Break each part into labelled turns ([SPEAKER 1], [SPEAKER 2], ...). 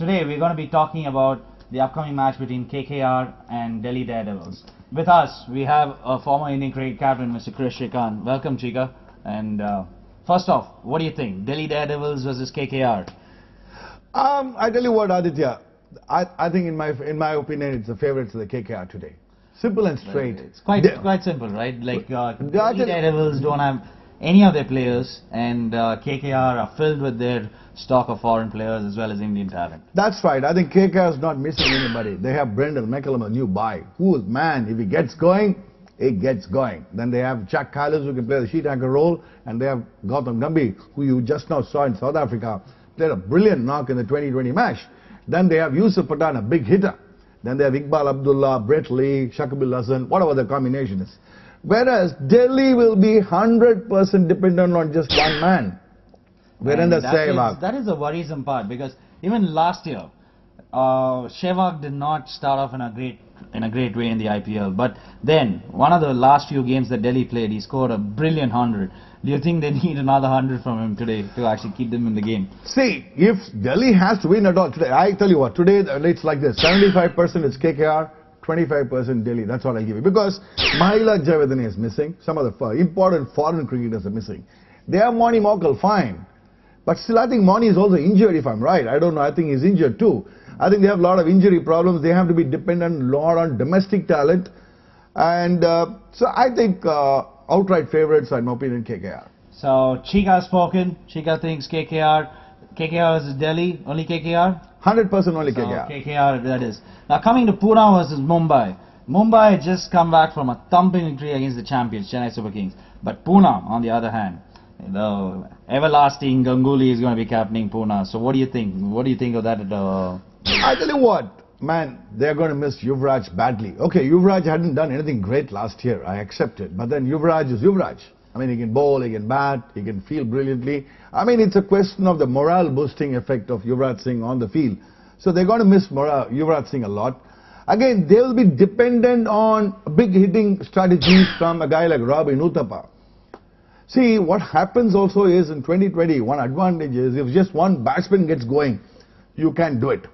[SPEAKER 1] Today we're going to be talking about the upcoming match between KKR and Delhi Daredevils. With us, we have a former Indian cricket captain, Mr. Kris Srikkanth. Welcome, Chika. And first off, what do you think? Delhi Daredevils versus KKR?
[SPEAKER 2] I tell you what, Aditya. I think in my opinion, it's the favourites of the KKR today. Simple and straight.
[SPEAKER 1] It's quite simple, right? Like Delhi Daredevils don't have any of their players, and KKR are filled with their stock of foreign players as well as Indian talent.
[SPEAKER 2] That's right. I think KKR is not missing anybody. They have Brendan McCullum, a new buy. Man, if he gets going, it gets going. Then they have Jack Callis, who can play the sheet anchor role, and they have Gautam Gambhir, who you just now saw in South Africa, played a brilliant knock in the 2020 match. Then they have Yusuf Pathan, a big hitter. Then they have Iqbal Abdullah, Brett Lee, Shakib Hassan, whatever the combination is. Whereas Delhi will be 100% dependent on just one man.
[SPEAKER 1] That is a worrisome part, because even last year, Sehwag did not start off in a great way in the IPL. But then, one of the last few games that Delhi played, he scored a brilliant 100. Do you think they need another 100 from him today to actually keep them in the game?
[SPEAKER 2] See, if Delhi has to win at all today, I tell you what, today it's like this. 75% is KKR, 25% Delhi. That's what I'll give you. Because Mahila Javadani is missing. Some of the important foreign cricketers are missing. They have Moni Mokal, fine. But still, I think Moni is also injured, if I'm right. I don't know. I think he's injured too. I think they have a lot of injury problems. They have to be dependent a lot on domestic talent. And so I think outright favourites are, in my opinion, KKR.
[SPEAKER 1] So Chika has spoken. Chika thinks KKR. KKR versus Delhi. Only KKR?
[SPEAKER 2] 100% only
[SPEAKER 1] so
[SPEAKER 2] KKR.
[SPEAKER 1] KKR, that is. Now coming to Pune versus Mumbai. Mumbai had just come back from a thumping victory against the champions, Chennai Super Kings. But Pune, on the other hand, the everlasting Ganguly is going to be captaining Pune. So what do you think? What do you think of that?
[SPEAKER 2] I tell you what, man, they're going to miss Yuvraj badly. Okay, Yuvraj hadn't done anything great last year, I accept it. But then Yuvraj is Yuvraj. I mean, he can bowl, he can bat, he can field brilliantly. I mean, it's a question of the morale boosting effect of Yuvraj Singh on the field. So they're going to miss Yuvraj Singh a lot. Again, they'll be dependent on big hitting strategies from a guy like Robin Uthappa. See, what happens also is in 2020, one advantage is if just one batsman gets going, you can do it.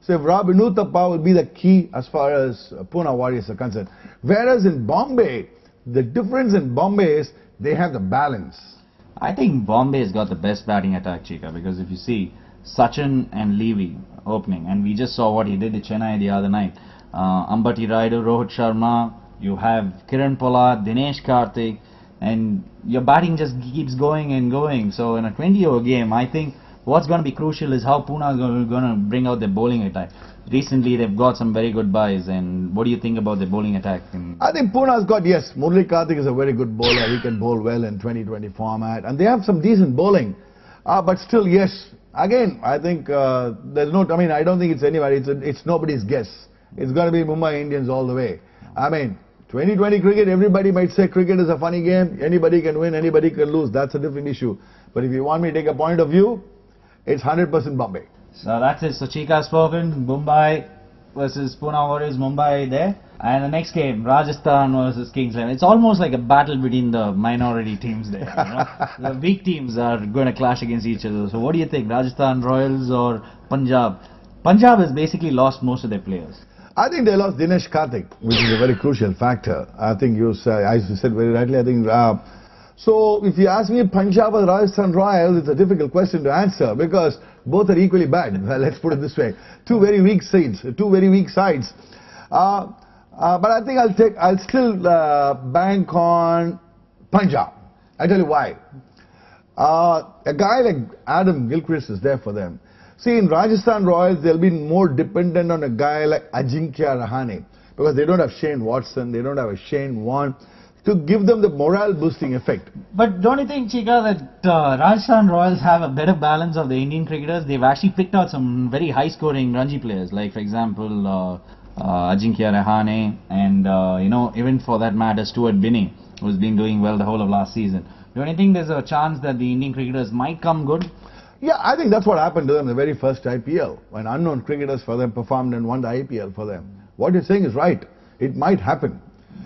[SPEAKER 2] So if Robin Uthappa will be the key as far as Pune Warriors are concerned. Whereas in Bombay, the difference in Bombay is they have the balance.
[SPEAKER 1] I think Bombay has got the best batting attack, Chika, because if you see Sachin and Levy opening, and we just saw what he did to Chennai the other night. Ambati Rayudu, Rohit Sharma, you have Kiran Pollard, Dinesh Karthik, and your batting just keeps going and going. So in a 20-over game, I think what's going to be crucial is how Pune is going to bring out their bowling attack. Recently, they've got some very good buys, and what do you think about the bowling attack?
[SPEAKER 2] I think Pune has got, yes, Murali Karthik is a very good bowler. He can bowl well in 2020 format, and they have some decent bowling. But still, yes, again, I think there's no, I mean, I don't think it's anybody, it's nobody's guess. It's going to be Mumbai Indians all the way. I mean, 2020 cricket, everybody might say cricket is a funny game. Anybody can win, anybody can lose. That's a different issue. But if you want me to take a point of view, it's 100% Bombay.
[SPEAKER 1] So that's it. So Chika has spoken. Mumbai versus Pune Warriors. Mumbai there. And the next game, Rajasthan versus Kings 11. It's almost like a battle between the minority teams there. You know? The weak teams are going to clash against each other. So what do you think? Rajasthan Royals or Punjab? Punjab has basically lost most of their players.
[SPEAKER 2] I think they lost Dinesh Karthik, which is a very crucial factor. I think as you said very rightly, I think so if you ask me Punjab or Rajasthan Royals, it's a difficult question to answer because both are equally bad. Well, let's put it this way. Two very weak sides. But I think I'll still bank on Punjab. I tell you why. A guy like Adam Gilchrist is there for them. See, in Rajasthan Royals, they'll be more dependent on a guy like Ajinkya Rahane because they don't have Shane Watson, they don't have a Shane Warne to give them the morale boosting effect.
[SPEAKER 1] But don't you think, Chika, that Rajasthan Royals have a better balance of the Indian cricketers? They've actually picked out some very high scoring Ranji players, like for example Ajinkya Rahane and you know, even for that matter Stuart Binney, who's been doing well the whole of last season. Don't you think there's a chance that the Indian cricketers might come good?
[SPEAKER 2] Yeah, I think that's what happened to them in the very first IPL, when unknown cricketers for them performed and won the IPL for them. What you're saying is right. It might happen.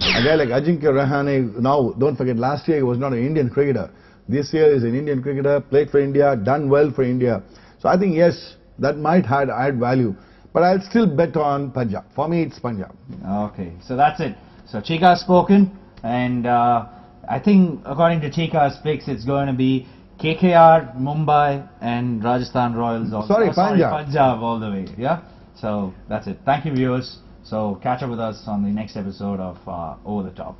[SPEAKER 2] A guy like Ajinkya Rahane, now don't forget, last year he was not an Indian cricketer. This year is an Indian cricketer, played for India, done well for India. So I think yes, that might add value. But I'll still bet on Punjab. For me, it's Punjab.
[SPEAKER 1] Okay, so that's it. So Chika has spoken, and I think according to Chika's picks, it's going to be KKR, Mumbai, and Rajasthan Royals. Also.
[SPEAKER 2] Sorry, Punjab.
[SPEAKER 1] Punjab all the way. Yeah. So that's it. Thank you, viewers. So catch up with us on the next episode of Over the Top.